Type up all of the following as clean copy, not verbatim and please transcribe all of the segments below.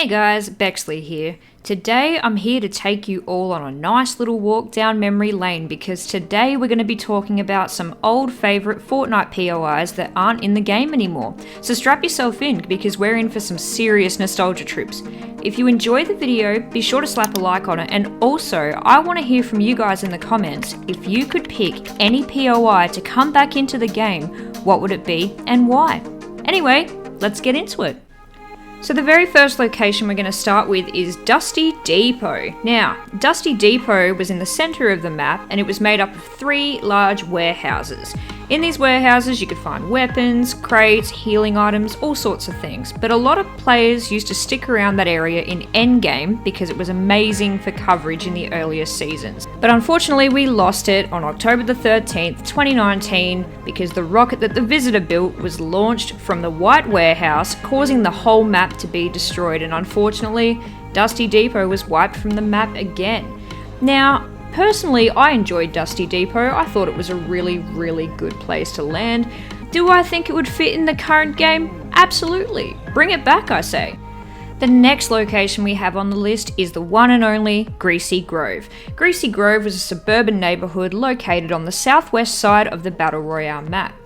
Hey guys, Bexley here. Today I'm here to take you all on a nice little walk down memory lane because today we're going to be talking about some old favourite Fortnite POIs that aren't in the game anymore. So strap yourself in because we're in for some serious nostalgia trips. If you enjoy the video, be sure to slap a like on it, and also I want to hear from you guys in the comments. If you could pick any POI to come back into the game, what would it be and why? Anyway, let's get into it. So the very first location we're going to start with is Dusty Depot. Now, Dusty Depot was in the centre of the map and it was made up of 3 large warehouses. In these warehouses you could find weapons, crates, healing items, all sorts of things. But a lot of players used to stick around that area in endgame because it was amazing for coverage in the earlier seasons. But unfortunately we lost it on October the 13th, 2019 because the rocket that the visitor built was launched from the White Warehouse, causing the whole map to be destroyed, and unfortunately Dusty Depot was wiped from the map again. Now, personally, I enjoyed Dusty Depot. I thought it was a really good place to land. Do I think it would fit in the current game? Absolutely. Bring it back, I say. The next location we have on the list is the one and only Greasy Grove. Greasy Grove was a suburban neighbourhood located on the southwest side of the Battle Royale map.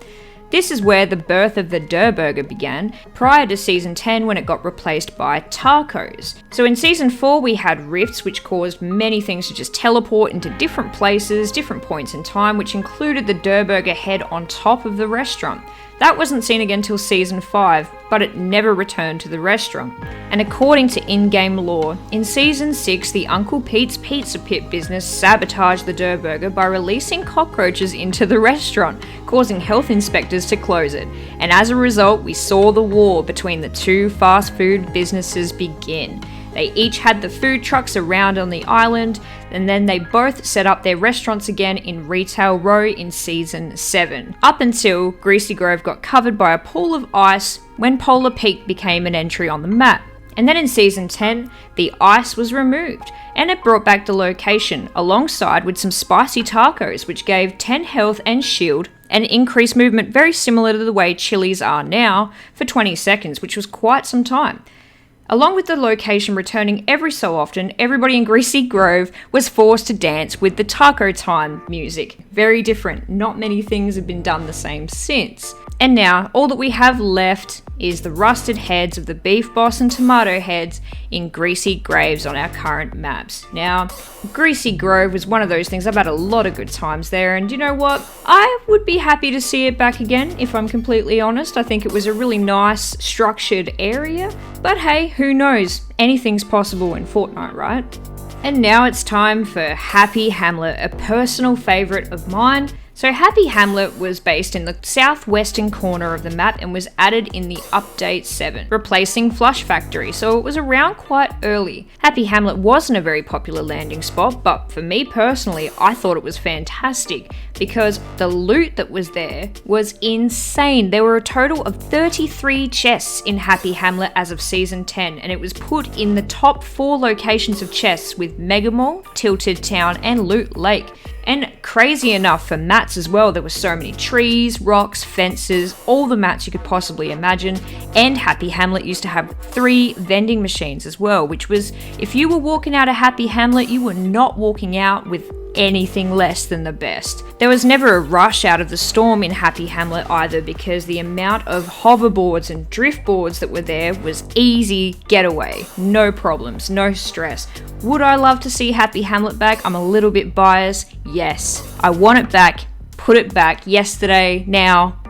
This is where the birth of the Durr Burger began, prior to Season 10 when it got replaced by tacos. So in Season 4 we had rifts which caused many things to just teleport into different places, different points in time, which included the Durr Burger head on top of the restaurant. That wasn't seen again till Season 5, but it never returned to the restaurant. And according to in-game lore, in Season 6 the Uncle Pete's Pizza Pit business sabotaged the Durr Burger by releasing cockroaches into the restaurant, causing health inspectors to close it. And as a result, we saw the war between the two fast food businesses begin. They each had the food trucks around on the island, and then they both set up their restaurants again in Retail Row in Season 7. Up until Greasy Grove got covered by a pool of ice when Polar Peak became an entry on the map. And then in Season 10, the ice was removed, and it brought back the location, alongside with some spicy tacos, which gave 10 health and shield, and increased movement very similar to the way chilies are now, for 20 seconds, which was quite some time. Along with the location returning every so often, everybody in Greasy Grove was forced to dance with the Taco Time music. Very different, not many things have been done the same since. And now, all that we have left is the rusted heads of the Beef Boss and Tomato heads in Greasy Graves on our current maps. Now, Greasy Grove was one of those things, I've had a lot of good times there, and you know what? I would be happy to see it back again, if I'm completely honest. I think it was a really nice, structured area, but hey, who knows? Anything's possible in Fortnite, right? And now it's time for Happy Hamlet, a personal favourite of mine. So Happy Hamlet was based in the southwestern corner of the map and was added in the update 7, replacing Flush Factory, so it was around quite early. Happy Hamlet wasn't a very popular landing spot, but for me personally, I thought it was fantastic because the loot that was there was insane. There were a total of 33 chests in Happy Hamlet as of Season 10, and it was put in the top 4 locations of chests with Mega Mall, Tilted Town, and Loot Lake. And crazy enough for mats as well, there were so many trees, rocks, fences, all the mats you could possibly imagine. And Happy Hamlet used to have 3 vending machines as well, which was, if you were walking out of Happy Hamlet, you were not walking out with anything less than the best. There was never a rush out of the storm in Happy Hamlet either, because the amount of hoverboards and driftboards that were there was easy getaway. No problems, no stress. Would I love to see Happy Hamlet back? I'm a little bit biased. Yes, I want it back. Put it back yesterday, now.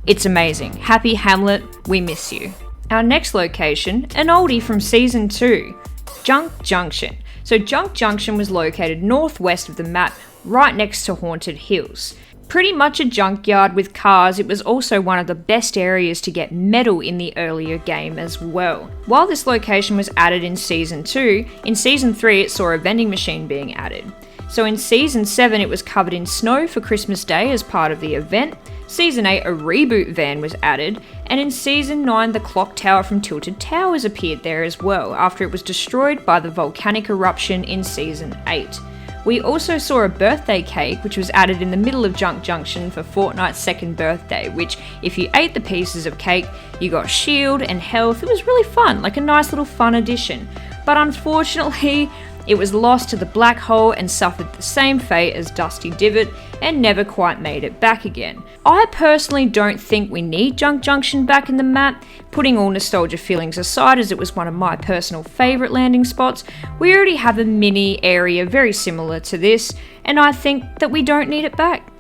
It's amazing. Happy Hamlet, we miss you. Our next location, an oldie from Season 2, Junction. So Junction was located northwest of the map, right next to Haunted Hills. Pretty much a junkyard with cars, it was also one of the best areas to get metal in the earlier game as well. While this location was added in Season 2, in Season 3 it saw a vending machine being added. So in Season 7 it was covered in snow for Christmas Day as part of the event. Season 8 a reboot van was added, and in Season 9 the clock tower from Tilted Towers appeared there as well after it was destroyed by the volcanic eruption in Season 8. We also saw a birthday cake, which was added in the middle of Junction for Fortnite's second birthday, which if you ate the pieces of cake, you got shield and health. It was really fun, like a nice little fun addition. But unfortunately, it was lost to the black hole and suffered the same fate as Dusty Divot and never quite made it back again. I personally don't think we need Junction back in the map. Putting all nostalgia feelings aside, as it was one of my personal favourite landing spots, we already have a mini area very similar to this, and I think that we don't need it back.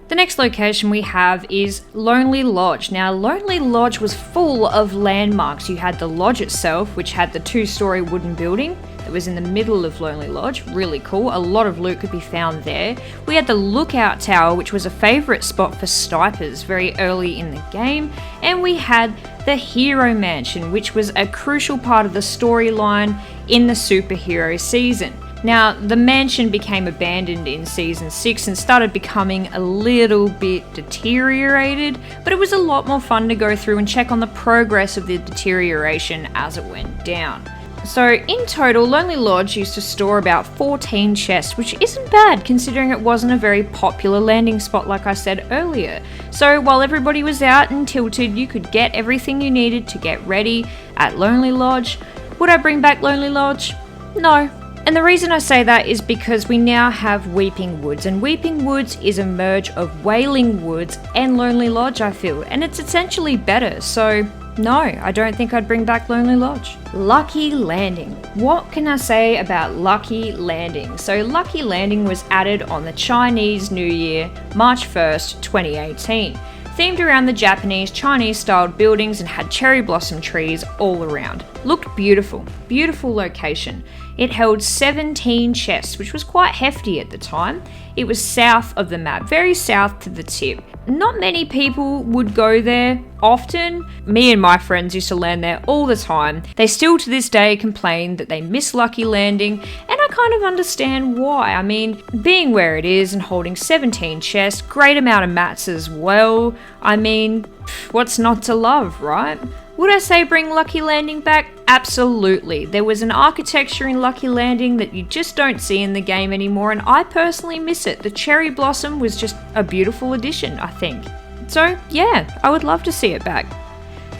The next location we have is Lonely Lodge. Now, Lonely Lodge was full of landmarks. You had the lodge itself, which had the 2-story wooden building that was in the middle of Lonely Lodge. Really cool. A lot of loot could be found there. We had the Lookout Tower, which was a favourite spot for snipers very early in the game. And we had the Hero Mansion, which was a crucial part of the storyline in the superhero season. Now, the mansion became abandoned in Season 6 and started becoming a little bit deteriorated, but it was a lot more fun to go through and check on the progress of the deterioration as it went down. So in total, Lonely Lodge used to store about 14 chests, which isn't bad considering it wasn't a very popular landing spot like I said earlier. So while everybody was out and tilted, you could get everything you needed to get ready at Lonely Lodge. Would I bring back Lonely Lodge? No. And the reason I say that is because we now have Weeping Woods, and Weeping Woods is a merge of Wailing Woods and Lonely Lodge, I feel, and it's essentially better, so no, I don't think I'd bring back Lonely Lodge. Lucky Landing. What can I say about Lucky Landing? So Lucky Landing was added on the Chinese New Year, March 1st, 2018. Themed around the Japanese, Chinese-styled buildings and had cherry blossom trees all around. Looked beautiful. Beautiful location. It held 17 chests, which was quite hefty at the time. It was south of the map, very south to the tip. Not many people would go there often. Me and my friends used to land there all the time. They still to this day complain that they miss Lucky Landing, and I kind of understand why. I mean, being where it is and holding 17 chests, great amount of mats as well. I mean, what's not to love, right? Would I say bring Lucky Landing back? Absolutely. There was an architecture in Lucky Landing that you just don't see in the game anymore, and I personally miss it. The cherry blossom was just a beautiful addition, I think. So yeah, I would love to see it back.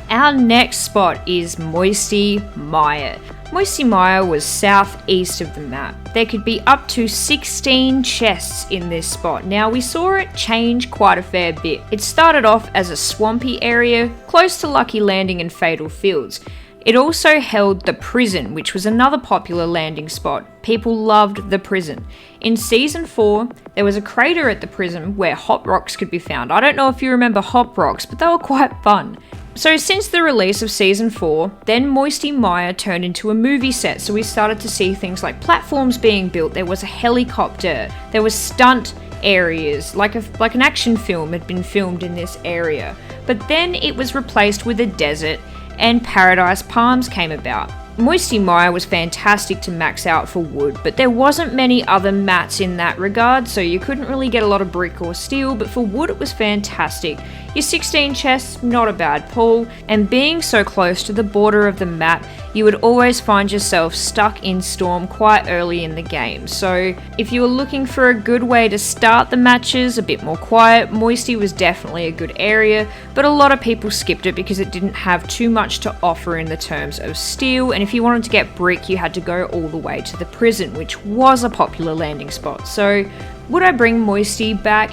Our next spot is Moisty Maya. Moisty Maya was southeast of the map. There could be up to 16 chests in this spot. Now we saw it change quite a fair bit. It started off as a swampy area close to Lucky Landing and Fatal Fields. It also held the prison, which was another popular landing spot. People loved the prison. In Season 4, there was a crater at the prison where hot rocks could be found. I don't know if you remember hot rocks, but they were quite fun. So since the release of Season 4, then Moisty Maya turned into a movie set, so we started to see things like platforms being built, there was a helicopter, there was stunt areas, like an action film had been filmed in this area. But then it was replaced with a desert, and Paradise Palms came about. Moisty Maya was fantastic to max out for wood, but there wasn't many other mats in that regard, so you couldn't really get a lot of brick or steel, but for wood it was fantastic. Your 16 chests, not a bad pull, and being so close to the border of the map, you would always find yourself stuck in Storm quite early in the game. So if you were looking for a good way to start the matches, a bit more quiet, Moisty was definitely a good area, but a lot of people skipped it because it didn't have too much to offer in the terms of steel, and if you wanted to get brick, you had to go all the way to the prison, which was a popular landing spot. So would I bring Moisty back?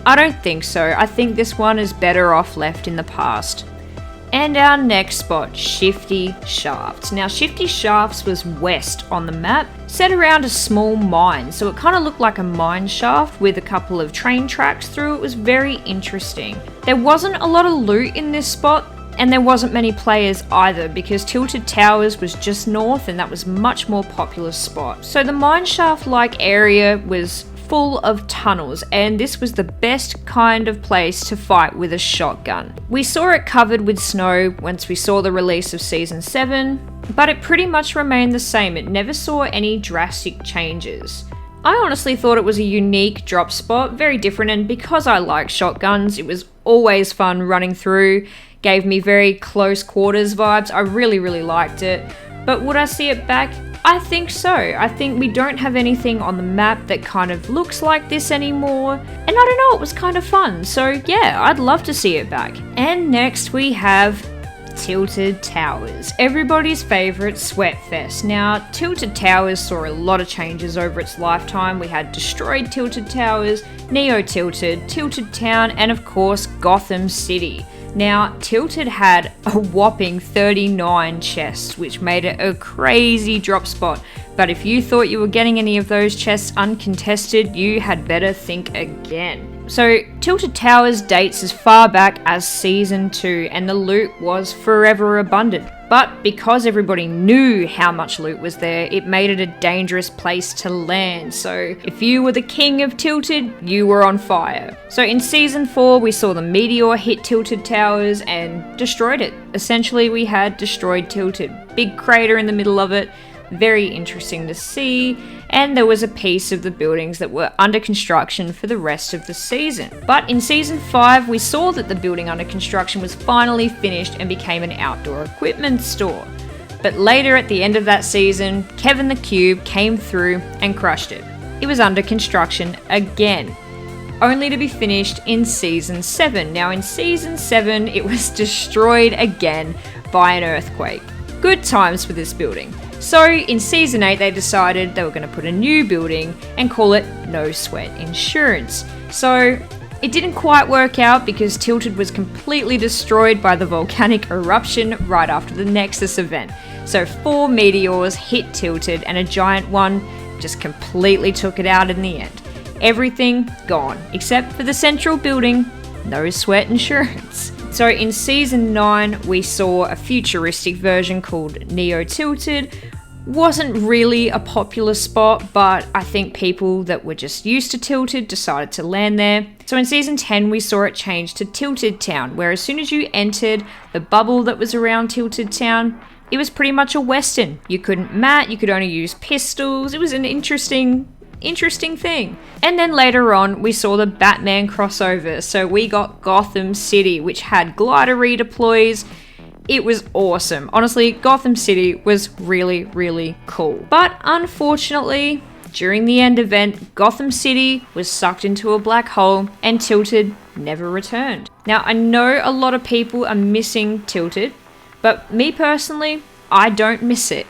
I don't think so. I think this one is better off left in the past. And our next spot, Shifty Shaft. Now, Shifty Shafts was west on the map, set around a small mine, so it kind of looked like a mine shaft with a couple of train tracks through. It was very interesting. There wasn't a lot of loot in this spot, and there wasn't many players either because Tilted Towers was just north and that was a much more popular spot. So the mine shaft-like area was full of tunnels, and this was the best kind of place to fight with a shotgun. We saw it covered with snow once we saw the release of Season 7, but it pretty much remained the same. It never saw any drastic changes. I honestly thought it was a unique drop spot, very different, and because I like shotguns, it was always fun running through, gave me very close quarters vibes. I really liked it. But would I see it back? I think so. I think we don't have anything on the map that kind of looks like this anymore. And I don't know, it was kind of fun. So yeah, I'd love to see it back. And next we have Tilted Towers, everybody's favourite sweatfest. Now, Tilted Towers saw a lot of changes over its lifetime. We had destroyed Tilted Towers, Neo-Tilted, Tilted Town, and of course Gotham City. Now, Tilted had a whopping 39 chests, which made it a crazy drop spot. But if you thought you were getting any of those chests uncontested, you had better think again. So, Tilted Towers dates as far back as Season 2, and the loot was forever abundant. But because everybody knew how much loot was there, it made it a dangerous place to land. So, if you were the king of Tilted, you were on fire. So in Season 4, we saw the meteor hit Tilted Towers and destroyed it. Essentially, we had destroyed Tilted. Big crater in the middle of it. Very interesting to see, and there was a piece of the buildings that were under construction for the rest of the season. But in Season 5, we saw that the building under construction was finally finished and became an outdoor equipment store. But later at the end of that season, Kevin the Cube came through and crushed it. It was under construction again, only to be finished in Season 7. Now in Season 7, it was destroyed again by an earthquake. Good times for this building. So in Season 8 they decided they were going to put a new building and call it No Sweat Insurance. So it didn't quite work out because Tilted was completely destroyed by the volcanic eruption right after the Nexus event. So 4 meteors hit Tilted and a giant one just completely took it out in the end. Everything gone, except for the central building, No Sweat Insurance. So in Season 9, we saw a futuristic version called Neo-Tilted. Wasn't really a popular spot, but I think people that were just used to Tilted decided to land there. So in Season 10, we saw it change to Tilted Town, where as soon as you entered the bubble that was around Tilted Town, it was pretty much a western. You couldn't mat, you could only use pistols. It was an interesting thing. And then later on, we saw the Batman crossover. So we got Gotham City, which had glider redeploys. It was awesome. Honestly, Gotham City was really, really cool. But unfortunately, during the end event, Gotham City was sucked into a black hole and Tilted never returned. Now, I know a lot of people are missing Tilted, but me personally, I don't miss it.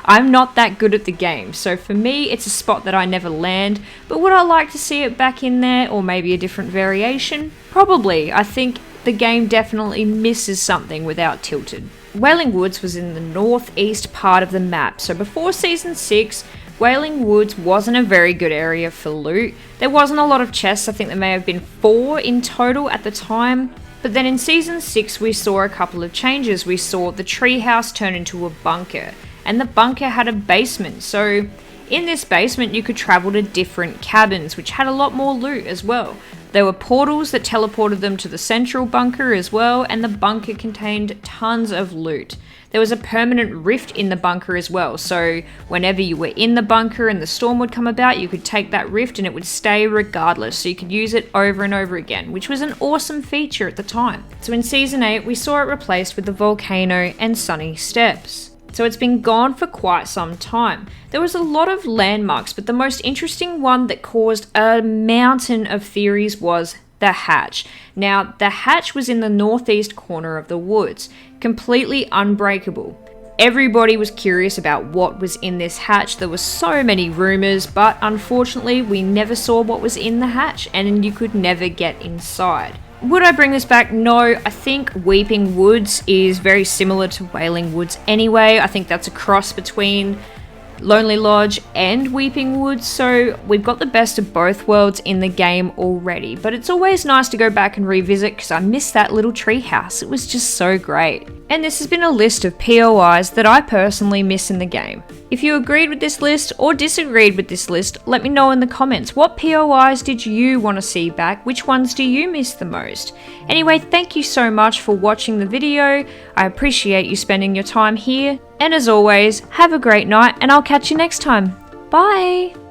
I'm not that good at the game, so for me it's a spot that I never land, but would I like to see it back in there, or maybe a different variation? Probably. I think the game definitely misses something without Tilted. Wailing Woods was in the northeast part of the map, so before Season 6, Wailing Woods wasn't a very good area for loot. There wasn't a lot of chests. I think there may have been 4 in total at the time. But then in Season 6 we saw a couple of changes. We saw the treehouse turn into a bunker, and the bunker had a basement. So in this basement you could travel to different cabins, which had a lot more loot as well. There were portals that teleported them to the central bunker as well, and the bunker contained tons of loot. There was a permanent rift in the bunker as well, so whenever you were in the bunker and the storm would come about, you could take that rift and it would stay regardless, so you could use it over and over again, which was an awesome feature at the time. So in Season 8, we saw it replaced with the volcano and sunny steps. So it's been gone for quite some time. There was a lot of landmarks, but the most interesting one that caused a mountain of theories was the hatch. Now, the hatch was in the northeast corner of the woods, completely unbreakable. Everybody was curious about what was in this hatch. There were so many rumors, but unfortunately we never saw what was in the hatch, and you could never get inside. Would I bring this back? No. I think Weeping Woods is very similar to Wailing Woods anyway. I think that's a cross between Lonely Lodge and Weeping Woods, so we've got the best of both worlds in the game already. But it's always nice to go back and revisit because I miss that little treehouse. It was just so great. And this has been a list of POIs that I personally miss in the game. If you agreed with this list or disagreed with this list, let me know in the comments. What POIs did you want to see back? Which ones do you miss the most? Anyway, thank you so much for watching the video. I appreciate you spending your time here. And as always, have a great night and I'll catch you next time. Bye!